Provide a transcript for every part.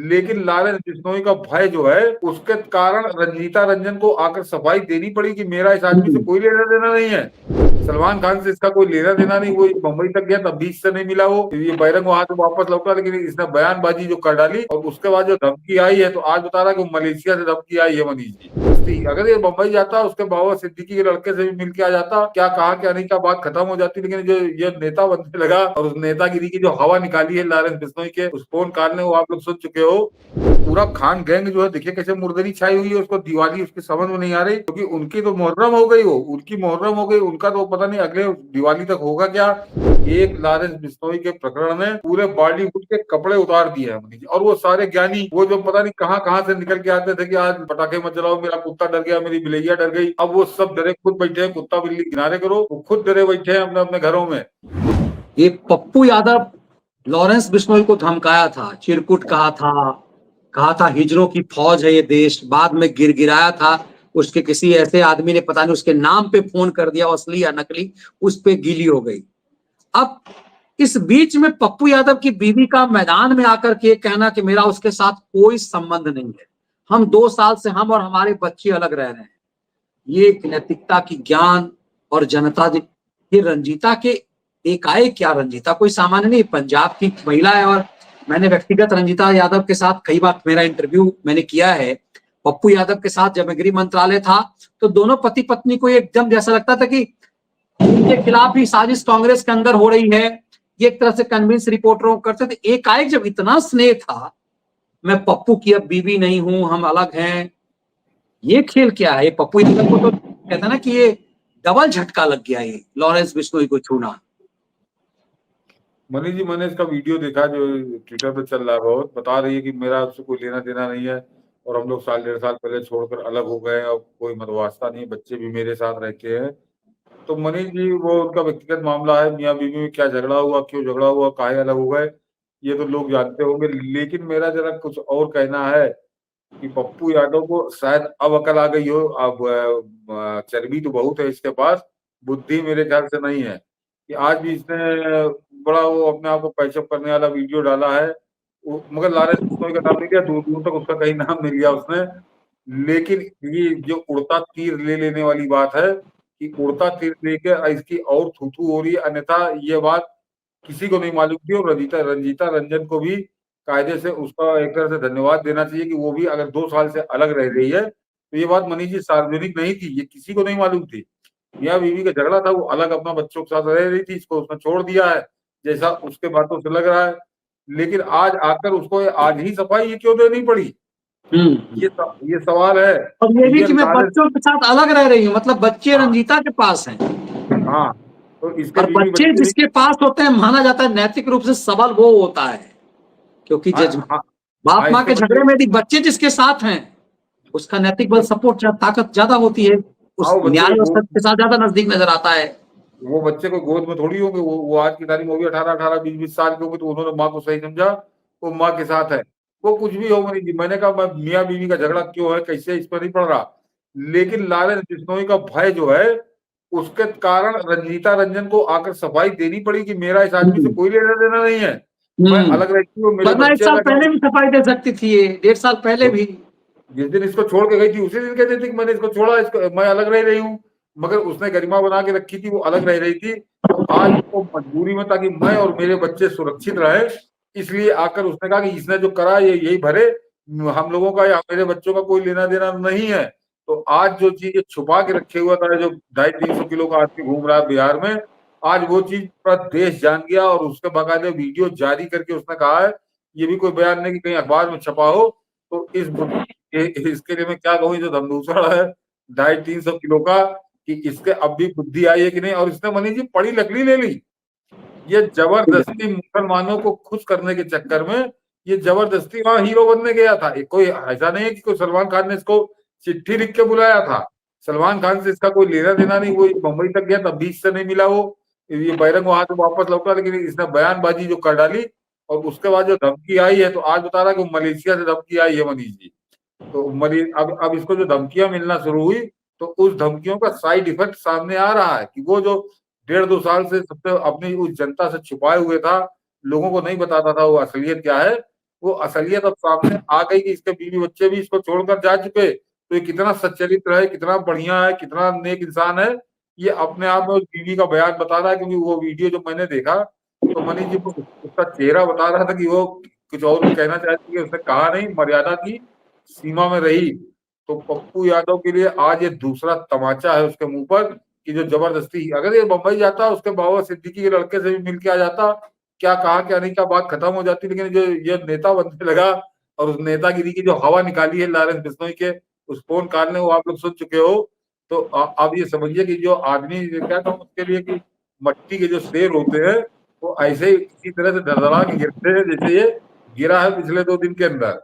लेकिन लारेंस बिश्नोई का भय जो है उसके कारण रंजीता रंजन को आकर सफाई देनी पड़ी कि मेरा इस आदमी से कोई लेना देना नहीं है। सलमान खान से इसका कोई लेना देना नहीं। वो मुंबई तक गया तब भी इससे नहीं मिला। वो ये बहिरंग वहां से वापस लौटा, लेकिन इसने बयानबाजी जो कर डाली और उसके बाद जो धमकी आई है, तो आज बता रहा है कि मलेशिया से धमकी आई है मनीष जी। अगर ये मुंबई जाता, उसके बाबा सिद्दीकी के लड़के से भी मिल के आ जाता, क्या कहा क्या नहीं, क्या बात खत्म हो जाती। लेकिन जो ये नेता बनने लगा और उस नेतागिरी की जो हवा निकाली है लारेंस बिश्नोई के उस फोन कॉल ने, वो आप लोग सुन चुके हो। पूरा खान गैंग जो है, देखिए कैसे मुर्दरी छाई हुई है। उसको दिवाली उसकी समझ में नहीं आ रही, क्योंकि उनकी तो मुहर्रम हो गई, हो उनकी मुहर्रम हो गई, उनका तो पता नहीं अगले दिवाली तक होगा क्या। एक लारेंस बिश्नोई के प्रकरण ने पूरे बॉलीवुड के कपड़े उतार दिए हैं। और वो सारे ज्ञानी, वो जो पता नहीं कहाँ कहाँ से निकल के आते थे कि आज पटाखे मत जलाओ, मेरा कुत्ता डर गया, मेरी बिलैया डर गई, अब वो सब डरे खुद बैठे हैं। कुत्ता बिल्ली किनारे करो, वो खुद डरे बैठे हैं अपने अपने घरों में। ये पप्पू यादव लॉरेंस बिश्नोई को धमकाया था, चिरकुट कहा था हिजड़ों की फौज है ये देश। बाद में गिरगिराया था, उसके किसी ऐसे आदमी ने पता नहीं उसके नाम पे फोन कर दिया, असली या नकली, उस पे गीली हो गई। अब इस बीच में पप्पू यादव की बीवी का मैदान में आकर के कहना कि मेरा उसके साथ कोई संबंध नहीं है, हम 2 साल से हम और हमारे बच्चे अलग रह रहे हैं। ये एक नैतिकता की ज्ञान और जनता, ये रंजीता के एकाएक, क्या रंजीता कोई सामान्य नहीं, पंजाब की महिला है। और मैंने व्यक्तिगत रंजीता यादव के साथ कई बार मेरा इंटरव्यू मैंने किया है। पप्पू यादव के साथ जब गृह मंत्रालय था, तो दोनों पति पत्नी को एकदम जैसा लगता था कि उनके खिलाफ ही साजिश कांग्रेस के अंदर हो रही है। ये एक तरह से कन्विंस रिपोर्टरों को करते थे। एकाएक जब इतना स्नेह था, मैं पप्पू की अब बीवी नहीं हूं, हम अलग हैं, ये खेल क्या है? पप्पू यादव को तो कहता ना कि ये डबल झटका लग गया, ये लॉरेंस बिश्नोई को छूना। मनीष जी, मैंने इसका वीडियो देखा जो ट्विटर पे चल रहा है, बहुत बता रही है कि मेरा उससे कोई लेना देना नहीं है, और हम लोग साल डेढ़ साल पहले छोड़कर अलग हो गए, और कोई मदवास्ता नहीं, बच्चे भी मेरे साथ रहते हैं। तो मनीष जी, वो उनका व्यक्तिगत मामला है, मियाँ बीवी में क्या झगड़ा हुआ, क्यों झगड़ा हुआ, काहे अलग हो गए, ये तो लोग जानते होंगे। लेकिन मेरा जरा कुछ और कहना है कि पप्पू यादव को शायद अब अकल आ गई हो। अब चर्बी तो बहुत है इसके पास, बुद्धि मेरे ख्याल से नहीं है। कि आज भी इसने बड़ा वो अपने आप को पैचअप करने वाला वीडियो डाला है। मगर लारेंस बिश्नोई का नाम नहीं लिया, दूर दूर तक उसका कहीं नाम नहीं लिया उसने। लेकिन ये जो उड़ता तीर ले लेने वाली बात है, कि उड़ता तीर लेके इसकी और थू हो रही है। अन्यथा ये बात किसी को नहीं मालूम थी, और रंजीता रंजीता रंजन को भी कायदे से उसका एक तरह से धन्यवाद देना चाहिए कि वो भी अगर 2 साल से अलग रह रही है, तो ये बात मनीष जी सार्वजनिक नहीं थी, ये किसी को नहीं मालूम थी। मियाँ बीवी का झगड़ा था, वो अलग अपना बच्चों के साथ रह रही थी, इसको उसने छोड़ दिया है, जैसा उसके बातों से लग रहा है। लेकिन आज आकर उसको आज ही सफाई ये क्यों देनी पड़ी, ये सवाल है। और ये भी ये कि मैं लारे बच्चों के साथ अलग रह रही हूँ, मतलब बच्चे हाँ, रंजीता के पास हैं। हाँ, तो इसके और बीवी बच्चे बच्चे भी। जिसके पास होते हैं, माना जाता है नैतिक रूप से सबल वो होता है, क्योंकि हाँ, जज हाँ, बाप हाँ, माँ इसके के बच्चे। झगड़े में यदि बच्चे जिसके साथ हैं, उसका नैतिक बल, सपोर्ट, ताकत ज्यादा होती है, हाँ, उस वो बच्चे न्याय को और सत्य के साथ ज्यादा नजदीक नजर आता है। वो बच्चे को गोद में थोड़ी होंगे। वो आज की तारीख में भी 18-18, 20-20 साल के होंगे, तो उन्होंने माँ को सही समझा, वो माँ के साथ है। वो कुछ भी हो नहीं। मैंने कहा मैं मियाँ बीवी का झगड़ा क्यों है कैसे, इस पर नहीं पड़ रहा। लेकिन लारेंस बिश्नोई का भय जो है उसके कारण रंजीता रंजन को आकर सफाई देनी पड़ी कि मेरा इस आदमी से कोई लेना देना नहीं है, मैं अलग रहती हूँ, मेरे वरना एक बच्चे साल अलग हैं। पहले भी सफाई दे सकती थी, ये 1.5 साल पहले भी। जिस दिन इसको छोड़ के गई थी उसी दिन कहती थी कि मैंने इसको छोड़ा, इसको मैं अलग रह रही हूँ। मगर उसने गरिमा बना के रखी थी, वो अलग रह रही थी। तो आज वो मजबूरी में, ताकि मैं और मेरे बच्चे सुरक्षित रहे, इसलिए आकर उसने कहा कि इसने जो करा ये यही भरे, हम लोगों का या मेरे बच्चों का कोई लेना देना नहीं है। तो आज जो चीज छुपा के रखे हुआ था, जो 250-300 किलो का आदमी घूम रहा है बिहार में, आज वो चीज पूरा देश जान गया, और उसके बाकायदे वीडियो जारी करके उसने कहा है, ये भी कोई बयान नहीं कि कहीं अखबार में छपा हो। तो इसके लिए मैं क्या कहूँ, जो धमदूसरा है 250-300 किलो का, कि इसके अब भी बुद्धि आई है कि नहीं। और इसने मनीष जी पड़ी लकड़ी ले ली। ये जबरदस्ती मुसलमानों को खुश करने के चक्कर में, ये जबरदस्ती वहां हीरो बनने गया था। कोई ऐसा नहीं है कि कोई सलमान खान ने इसको चिट्ठी लिख के बुलाया था। सलमान खान से इसका कोई लेना देना नहीं। वो मुंबई तक गया तब भी इससे नहीं मिला। वो ये बहिरंग वहां से वापस लौटा, लेकिन इसने बयानबाजी जो कर डाली और उसके बाद जो धमकी आई है, तो आज बता रहा है कि मलेशिया से धमकी आई है मनीष जी। तो मरी अब इसको जो धमकियां मिलना शुरू हुई, तो उस धमकियों का साइड इफेक्ट सामने आ रहा है कि वो जो 1.5-2 साल से सबसे अपनी उस जनता से छुपाए हुए था, लोगों को नहीं बताता था वो असलियत क्या है। वो असलियत अब सामने आ गई कि इसके बीवी बच्चे भी इसको छोड़कर जा चुके। तो ये कितना सच्चरित्र है, कितना बढ़िया है, कितना नेक इंसान है, ये अपने आप में उस बीवी का बयान बता रहा है। क्योंकि वो वीडियो जब मैंने देखा तो मनीष जी उसका चेहरा बता रहा था कि वो कुछ और भी कहना चाहती है, उसने कहा नहीं, मर्यादा की सीमा में रही। तो पप्पू यादव के लिए आज ये दूसरा तमाचा है उसके मुंह पर कि जो जबरदस्ती, अगर ये बंबई जाता उसके बाबा सिद्दीकी के लड़के से भी मिल के आ जाता, क्या कहा क्या नहीं, क्या बात खत्म हो जाती। लेकिन जो ये नेता बनने लगा और उस नेतागिरी की जो हवा निकाली है लॉरेंस बिश्नोई के उस फोन कॉल ने, वो आप लोग सुन चुके हो। तो अब ये समझिए कि जो आदमी क्या कहूं उसके लिए कि मट्टी के जो शेर होते हैं वो ऐसे ही इसी तरह से डरडरा के गिरते हैं जैसे ये गिरा है पिछले 2 दिन के अंदर।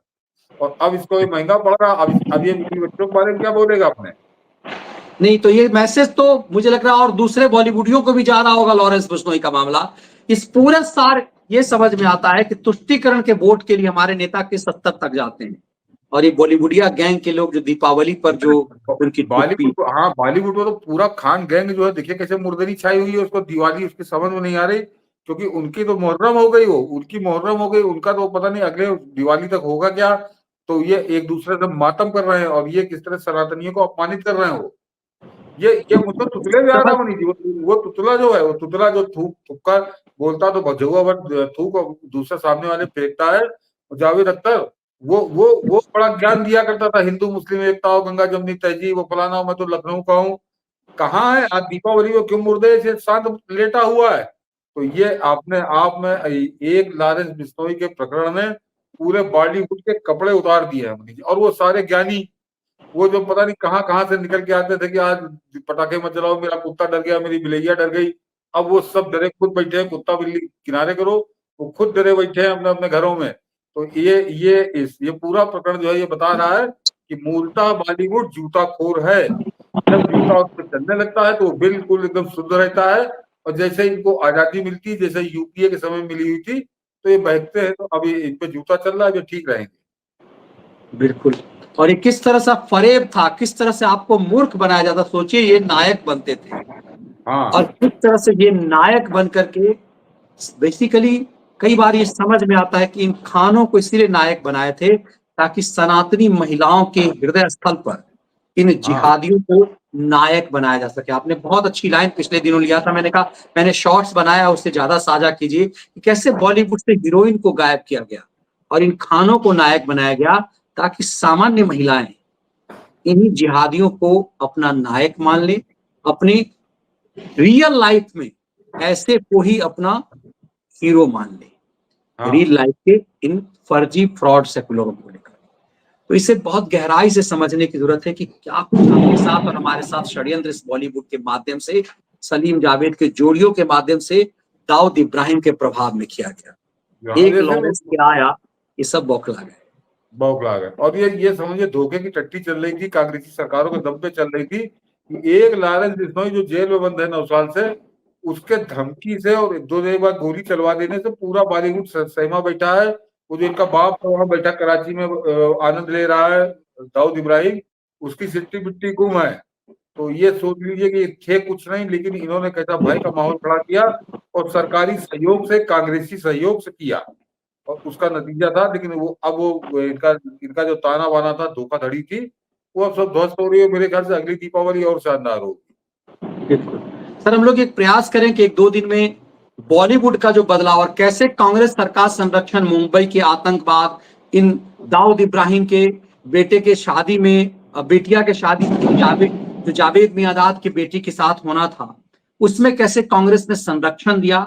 और अब इसको ये महंगा पड़ रहा। अब ये बीवी बच्चों के बारे में क्या बोलेगा आपने? नहीं तो ये मैसेज तो मुझे लग रहा है और दूसरे बॉलीवुडियों को भी जा रहा होगा लॉरेंस बिश्नोई का मामला। इस पूरे सार ये समझ में आता है कि तुष्टीकरण के वोट के लिए हमारे नेता किस हद तक जाते हैं, और ये बॉलीवुडिया गैंग के लोग जो दीपावली पर जो उनकी टोपी, हाँ बॉलीवुड में तो पूरा खान गैंग जो है, देखिए कैसे मुर्दरी छाई हुई है। उसको दिवाली उसकी समझ में नहीं आ रही, क्योंकि उनकी तो मुहर्रम हो गई, वो उनकी मुहर्रम हो गई, उनका तो पता नहीं अगले दिवाली तक होगा क्या। तो ये एक दूसरे से मातम कर रहे हैं और ये किस तरह सनातनियों को अपमानित कर रहे हैं। वो ये मुझको तुतले भी आ रहा मनीष जी। वो तुतला जो है, वो तुतला जो थूक थूककर बोलता तो भजुआ भर थूक और दूसरे सामने वाले फेंकता है, जावेद अख्तर। वो बड़ा ज्ञान दिया करता था, हिंदू मुस्लिम एकता हो, गंगा जमनी तहजीब, वो फलाना, मैं तो लखनऊ का हूँ। कहाँ है आज दीपावली को क्यों मुर्दे से शांत लेटा हुआ है? तो ये आपने आप में एक लॉरेंस बिश्नोई के प्रकरण ने पूरे बॉलीवुड के कपड़े उतार दिए हैं मनीष जी। और वो सारे ज्ञानी, वो जो पता नहीं कहाँ कहाँ से निकल के आते थे कि आज पटाखे मत जलाओ, मेरा कुत्ता डर गया, मेरी बिलैया डर गई। अब वो सब डरे खुद बैठे हैं, कुत्ता बिल्ली किनारे करो, वो खुद डरे बैठे हैं अपने अपने घरों में। तो ये पूरा प्रकरण जो है ये बता रहा है कि मूलतः बॉलीवुड जूताखोर है। जब जूता उस पर चलने लगता है तो वो बिल्कुल एकदम शुद्ध रहता है। और जैसे इनको आजादी मिलती है, जैसे यूपीए के समय मिली हुई थी, तो ये बहकते हैं। तो अभी इन पे जूता चल रहा है, जो ठीक रहेंगे। बिल्कुल। और ये किस तरह से फरेब था, किस तरह से आपको मूर्ख बनाया जाता। सोचिए ये नायक बनते थे और हाँ किस तरह से ये नायक बन करके बेसिकली कई बार ये समझ में आता है कि इन खानों को इसीलिए नायक बनाए थे ताकि सनातनी महिलाओं के हृदय स्थल पर इन हाँ जिहादियों को नायक बनाया जा सके। आपने बहुत अच्छी लाइन पिछले दिनों लिया था, मैंने कहा मैंने शॉर्ट्स बनाया, उससे ज्यादा साझा कीजिए कि कैसे बॉलीवुड से हीरोइन को गायब किया गया और इन खानों को नायक बनाया गया ताकि सामान्य महिलाएं इन्हीं जिहादियों को अपना नायक मान ले, अपनी रियल लाइफ में ऐसे को ही अपना हीरो मान ले, हाँ रियल लाइफ के इन फर्जी फ्रॉड सेकुलरों को लेकर। तो इसे बहुत गहराई से समझने की जरूरत है कि क्या कुछ आपके साथ और हमारे साथ षड्यंत्र इस बॉलीवुड के माध्यम से, सलीम जावेद के जोड़ियों के माध्यम से, दाऊद इब्राहिम के प्रभाव में किया गया। एक लॉरेंस के आया, ये सब बौखला गए, बौखला गए। और ये समझिए धोखे की टट्टी चल रही थी, कांग्रेसी सरकारों के दम पे चल रही थी कि एक लॉरेंस बिश्नोई जो जेल में बंद है 9 साल से, उसके धमकी से और 2 बार गोली चलवा देने से पूरा बॉलीवुड सहमा बैठा है। वो जो इनका बाप वहां बैठा कराची में आनंद ले रहा है, दाऊद इब्राहिम, उसकी सिट्टी बिट्टी गुम है। तो ये सोच लीजिए कि थे कुछ नहीं, लेकिन इन्होंने कैसा भय का माहौल खड़ा किया और सरकारी सहयोग से, कांग्रेसी सहयोग से किया, और उसका नतीजा था। लेकिन वो इनका इनका जो ताना बाना था, धोखाधड़ी थी, वो अब सब ध्वस्त हो रही है। मेरे ख्याल से अगली दीपावली और शानदार होगी। बिल्कुल। सर हम लोग एक प्रयास करें कि 1-2 दिन में बॉलीवुड का जो बदलाव और कैसे कांग्रेस सरकार संरक्षण, मुंबई के आतंकवाद, इन दाऊद इब्राहिम के बेटे के शादी में, बेटिया के शादी में जो जावेद मियांदाद की बेटी के साथ होना था, उसमें कैसे कांग्रेस ने संरक्षण दिया,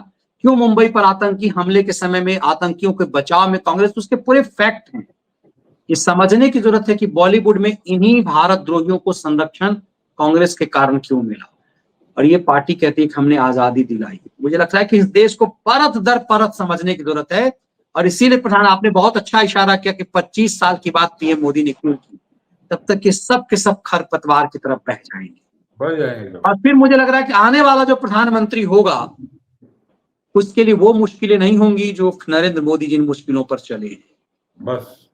क्यों मुंबई पर आतंकी हमले के समय में आतंकियों के बचाव में कांग्रेस, उसके पूरे फैक्ट हैं। ये समझने की जरूरत है कि बॉलीवुड में इन्हीं भारत द्रोहियों को संरक्षण कांग्रेस के कारण क्यों मिला, और ये पार्टी कहती है कि हमने आजादी दिलाई। मुझे लगता है कि इस देश को परत दर परत समझने की जरूरत है, और इसीलिए प्रधान आपने बहुत अच्छा इशारा किया कि 25 साल की बात पीएम मोदी ने क्यों की, तब तक कि सब के सब खरपतवार की तरफ बह जाएंगे। बढ़ जाएंगे। और फिर मुझे लग रहा है कि आने वाला जो प्रधानमंत्री होगा उसके लिए वो मुश्किलें नहीं होंगी जो नरेंद्र मोदी जिन मुश्किलों पर चले हैं। बस